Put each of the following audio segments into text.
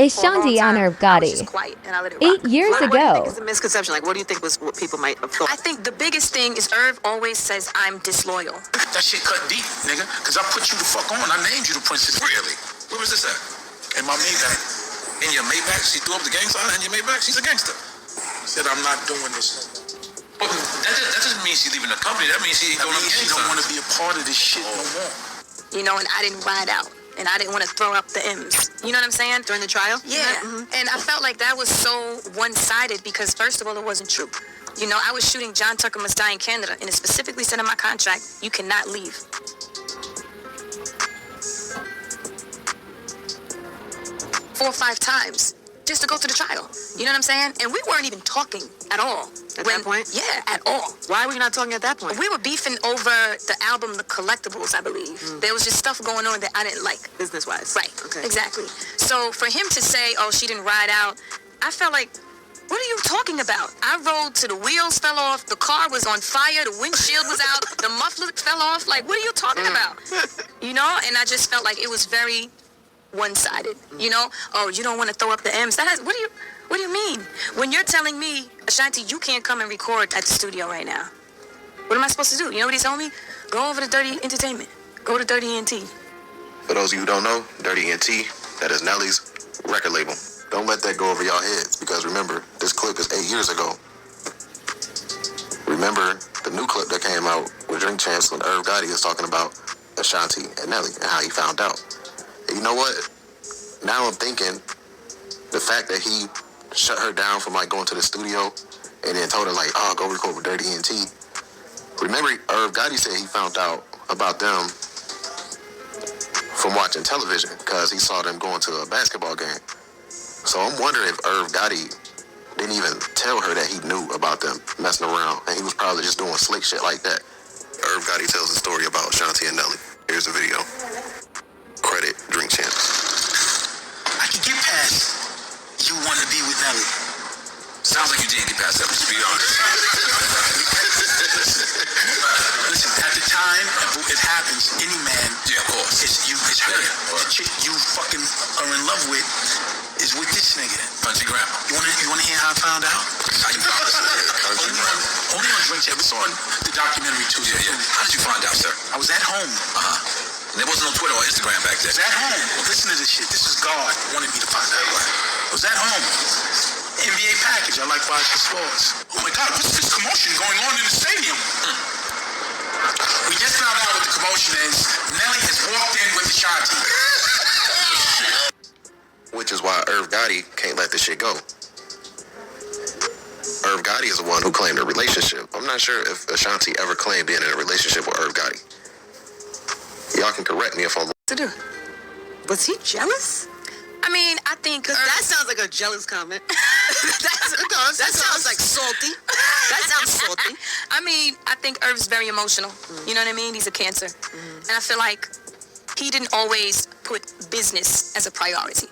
Ashanti on Gotti. 8 years ago. What do you think is the misconception? Like, what do you think was what people might have thought? I think the biggest thing is Irv always says I'm disloyal. That shit cut deep, nigga. Because I put you the fuck on. I named you the princess. Really? Where was this at? In my Maybach. In your Maybach? She threw up the gang sign in your Maybach? She's a gangster. Said, I'm not doing this. But that doesn't mean she's leaving the company. That means she don't want to be a part of this shit no more. You know, and I didn't ride out. And I didn't want to throw up the M's. You know what I'm saying? During the trial? Yeah. Mm-hmm. And I felt like that was so one-sided because, first of all, it wasn't true. You know, I was shooting John Tucker Must Die in Canada, and it specifically said in my contract, you cannot leave. 4 or 5 times just to go to the trial. You know what I'm saying? And we weren't even talking at all. At that point? Yeah, at all. Why were you not talking at that point? We were beefing over the album The Collectibles, I believe. There was just stuff going on that I didn't like. Business-wise. Right. Okay. Exactly. So for him to say, oh, she didn't ride out, I felt like, what are you talking about? I rode till the wheels fell off, the car was on fire, the windshield was out, the muffler fell off. Like, what are you talking about? You know? And I just felt like it was very one-sided. You know? Oh, you don't want to throw up the M's. What do you mean? When you're telling me, Ashanti, you can't come and record at the studio right now. What am I supposed to do? You know what he told me? Go over to Dirty Entertainment. Go to Dirty ENT. For those of you who don't know, Dirty ENT, that is Nelly's record label. Don't let that go over y'all heads because remember, this clip is 8 years ago. Remember the new clip that came out with Drink Champs when Irvgotti is talking about Ashanti and Nelly and how he found out. And you know what? Now I'm thinking the fact that he shut her down from like going to the studio and then told her like, oh, go record with Dirty ENT. Remember, Gotti said he found out about them from watching television because he saw them going to a basketball game. So I'm wondering if Gotti didn't even tell her that he knew about them messing around and he was probably just doing slick shit like that. Gotti tells a story about Ashanti and Nelly. Here's the video. Credit Drink Champs. I can get past you want to be with Nelly. Sounds like you didn't get past that, to be honest. Listen, at the time it happens, any man, yeah, of course, it's her. The chick you fucking are in love with is with this nigga. Country grandma. You wanna hear how I found out? How you found out? Only on Drink Champs. It's on the documentary too. Yeah. How did you find out, sir? I was at home. And there wasn't no Twitter or Instagram back then. I was at home. Well, listen to this shit. This is God wanted me to find out. I was at home. NBA package. I like watching sports. Oh my God, what's this commotion going on in the stadium? We just found out what the commotion is. Nelly has walked in with Ashanti. Which is why Gotti can't let this shit go. Gotti is the one who claimed a relationship. I'm not sure if Ashanti ever claimed being in a relationship with Gotti. Y'all can correct me if I'm wrong. To do. Was he jealous? I mean, I think... Because that sounds like a jealous comment. that sounds like salty. That sounds salty. I mean, I think Irv's very emotional. You know what I mean? He's a Cancer. And I feel like he didn't always put business as a priority.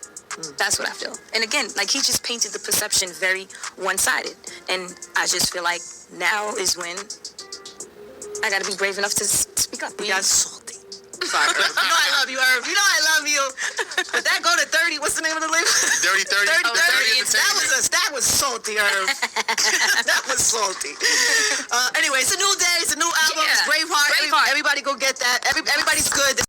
That's what I feel. And again, like he just painted the perception very one-sided. And I just feel like now is when I got to be brave enough to speak up. We got salty. Sorry, Irv. You know I love you, Irv. You know I love you. But that go to 30. What's the name of the label? Dirty 30. 30. That was salty, Irv. That was salty. Anyway, it's a new day. It's a new album. Yeah. It's Braveheart. Everybody go get that. Everybody's good.